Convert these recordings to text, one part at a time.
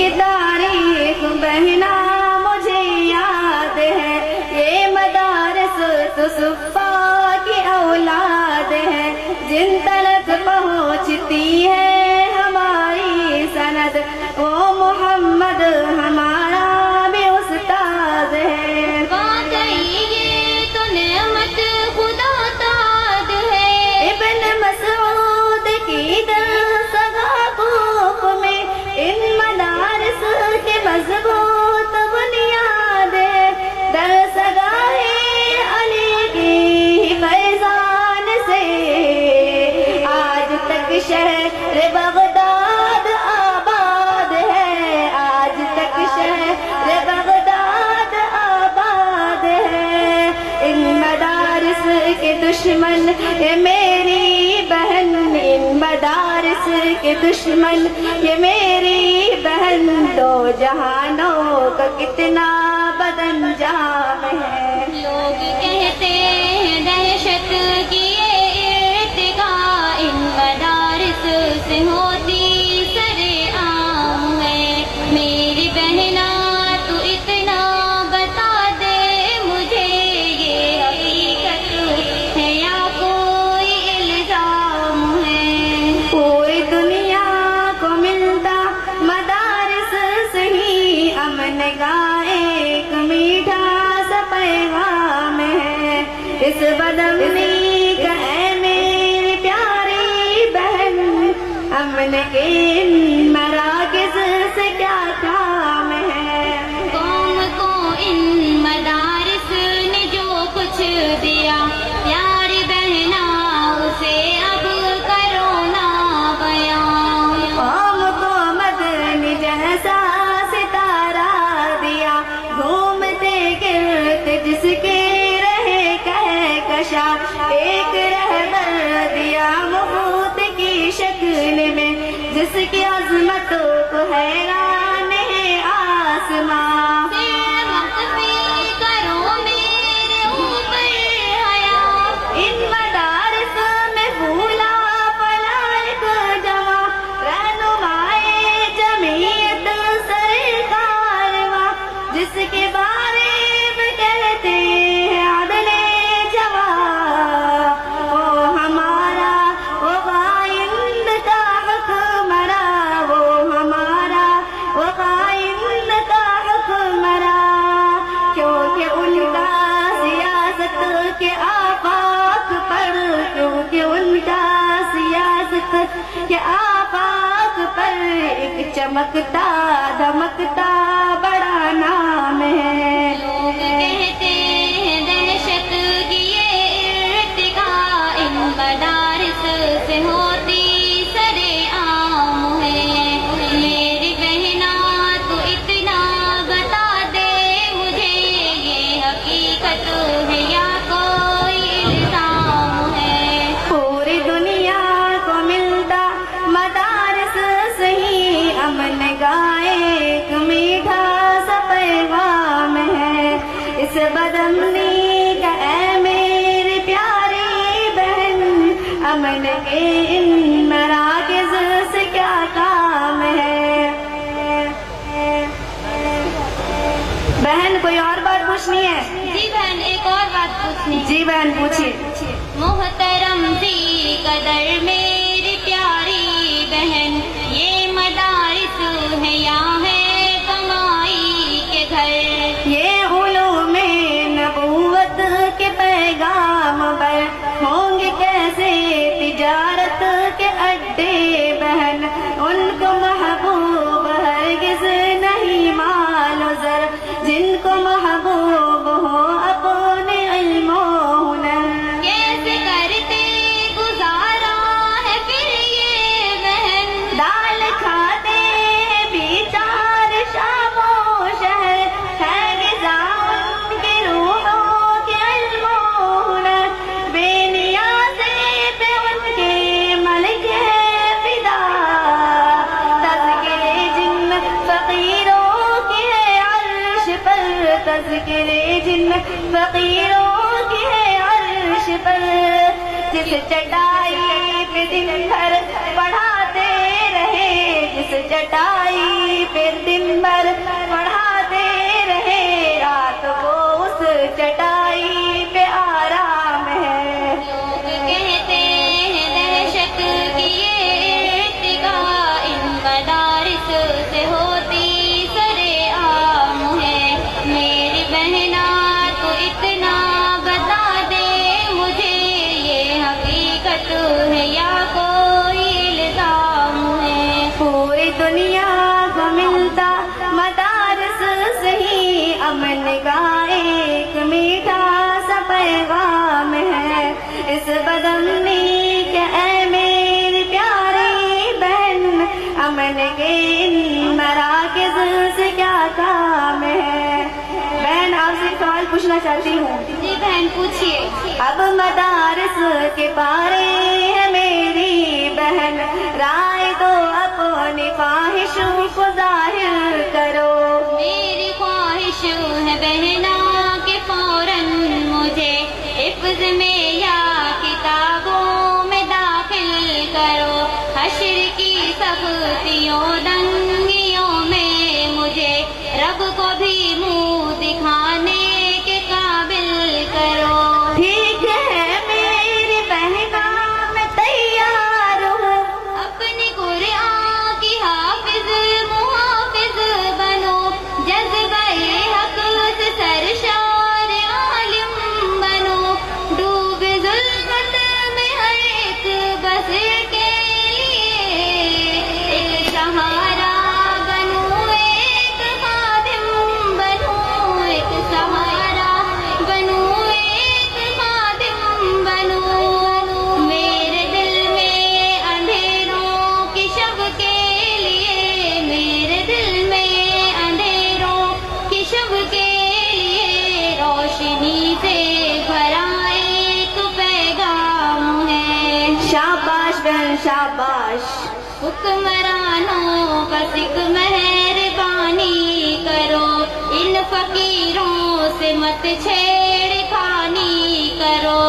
کی تاریخ بہنا مجھے یاد ہے، یہ مدارس تو صفا کی اولاد ہے، جن تلک پہنچتی ہے ہماری سند، وہ محمد ہمارا بھی استاد ہے۔ واقعی یہ تو نعمت خدا داد ہے، ابن مسعود کی درسگاہ کوف میں ان مدارس کے مضبوط بنیاد ہے، درسگاہ علی کی فیضان سے آج تک شہر بغداد آباد ہے، آج تک شہر بغداد آباد ہے۔ ان مدارس کے دشمن یہ میری بہن، ان مدارس کے دشمن یہ میری بہن، دو جہانوں کا کتنا بدانجام ہے۔ لوگ کہتے ہیں دہشت کی یہ ارتقا ان مدارس سے ہوتی سر عام ہے، میری بہنا تو اتنا بتا دے مجھے، یہ حقیقت ہے یا کوئی الزام ہے؟ پوری دنیا کو ملتا مدارس سے ہی امن کا ایک میٹھا سا پیغام ہے، اس بدامنی کا اے میری پیاری بہن، امن کے ان مراکز سے کیا کام ہے؟ قوم کو ان مدارس نے جو کچھ دیا، پیاری بہنا اسے اب کرو نا بیان۔ قوم کو مدنی جیسا ستارہ دیا، گھومتے گرتے جس کے رہے کہکشا، ایک رہبر دیا مبوط کی شکل میں، جس کی عظمتوں کو حیران ہے آسماں۔ پھر مقفی کرو میرے اوپر حیا، ان مدارس میں پھولا پلا ایک جواں، رہنمائے جمعیت سرکارواں، جس کے بارے میں کہتے ہیں عدل جواں، وہ ہمارا وہ قائد کا حکمراں، وہ ہمارا وہ قائد کا حکمراں، کیونکہ ان کا سیاست کے آفاق پر، کیونکہ ان کا سیاست کے آفاق پر ایک چمکتا دمکتا بڑا نام ہے۔ لوگ کہتے ہیں دہشت کی یہ ارتقا ان مدارس سے ہوتی سر عام ہے، میری بہنا تو اتنا بتا دے مجھے، یہ حقیقت ہے یا کوئی الزام ہے؟ پوری دنیا کو ملتا مدارس سے ہی امن کا ایک میٹھا سا پیغام ہے، اس بدامنی کا اے میری پیاری بہن، امن کے ان مراکز سے کیا کام ہے؟ بہن کوئی اور بات پوچھنی ہے؟ جی بہن ایک اور بات پوچھنی ہے۔ جی بہن پوچھیے۔ محترم ذی قدر میری پیاری بہن، یہ مدارس ہے یا ہے کمائی کے گھر؟ یہ علوم نبوت کے پیغام پر ہوں گے کیسے تجارت کے اڈے بہن، ان کو محبوب ہرگز نہیں مال و زر، جن کو محبوب ہو اپنے علم و ہنر۔ کیسے کرتے گزارا ہے پھر یہ بہن، دال کھاتے ہیں بیچار شام و شہر، ہے نظام کے روحوں کے علم و ہنر، بے نیازے پہ ان کے ملک ہے فدا، تذکرے جن فقیروں کی ہے عرش پر، تذکرے جن فقیروں کی ہے عرش پر، جس چٹائی پہ دن بھر پڑھاتے رہے، جس اس چٹائی پہ دن بھر پڑھاتے رہے، رات کو اس چٹائی پہ آرام ہے۔ لوگ کہتے ہیں دہشت کی یہ ارتقا ان مدارس سے ہوتی سرے عام ہے۔ میری بہنا تو اتنا بتا دے مجھے، یہ حقیقت ہے یا کوئی الزام ہے؟ پوری دنیا کو ملتا مدارس سے ہی امن کا ایک میٹھا سا پیغام ہے۔ اس بدامنی کے اے میری پیاری بہن، امن کے ان مراکز سے کیا کام ہے؟ بہن آپ سے سوال پوچھنا چاہتی ہوں۔ جی بہن پوچھیے۔ اب مدارس کے پارے ہے میری بہن، رائے دو اپنی خواہشوں کو ظاہر کرو۔ میری خواہش ہے بہنا کہ فوراً مجھے حفظ میں یا کتابوں میں داخل کرو، حشر کی سختیوں دنگیوں میں مجھے رب کو بھی منہ دکھانے کے قابل کرو۔ ٹھیک ہے میری بہنا میں تیار ہوں، اپنی قرآن کی حافظ محافظ بنو، جذبہ حق سے سرشار عالم بنو، ڈوب ظلمت میں ہر ایک بس کے لیے ایک سہارا بنو، ایک خادم بنو، ایک سہارا بنو، ایک خادم بنو۔ میرے دل میں اندھیروں کی شب کے لیے، میرے دل میں اندھیروں کی شب کے لیے روشنی سے بھرا ایک پیغام ہے۔ شاباش بہن شاباش۔ حکمرانوں بس ایک مہربانی کرو، ان فقیروں سے مت چھیڑ خانی کرو۔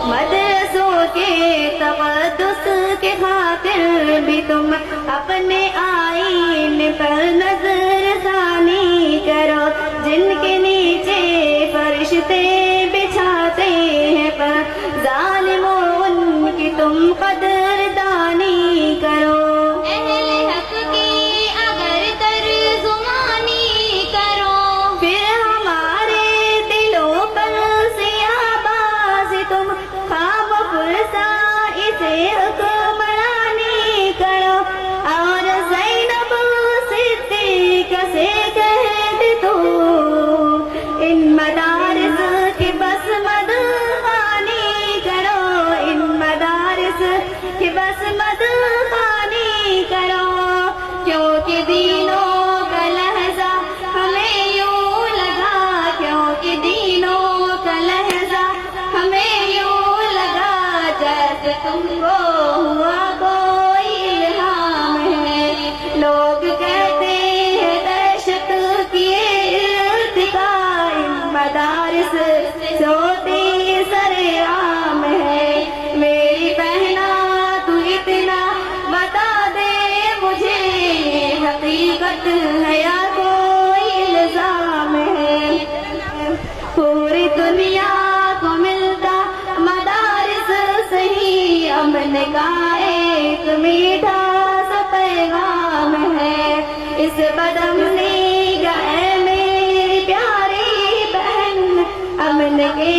مدرسوں کے تقدس کے خاطر بھی تم اپنے آئین پر نظر ثانی کرو، جن کے نیچے فرشتے بچھاتے ہیں پر ظالموں ان کی تم قدردانی کرو۔ اہل حق کی اگر ترجمانی کرو، پھر ہمارے دلوں پر سیاہ باز تم خام فرسا اسے حکمرانی کرو، اور زینب صدیقہ سے کہہ دے تو ان مدارس کی بس مدخانی کرو، ان مدارس کی بس مدخانی کرو، کیونکہ دینوں کا لہجہ ہمیں یوں لگا، کیونکہ دینوں کا لہجہ ہمیں یوں لگا جیسے تم کو ہوا کوئی الہام ہے۔ لوگ کہتے ہیں دہشت کی ارتقا ان مدارس سے ہوتی سرے عام ہے۔ میری بہنا تو اتنا بتا دے مجھے، یہ حقیقت ہے یا کوئی الزام ہے؟ پوری دنیا کو ملتا مدارس سے ہی امن کا ایک میٹھا سا پیغام ہے۔ اس بدامنی کا اے میری پیاری بہن، امن کے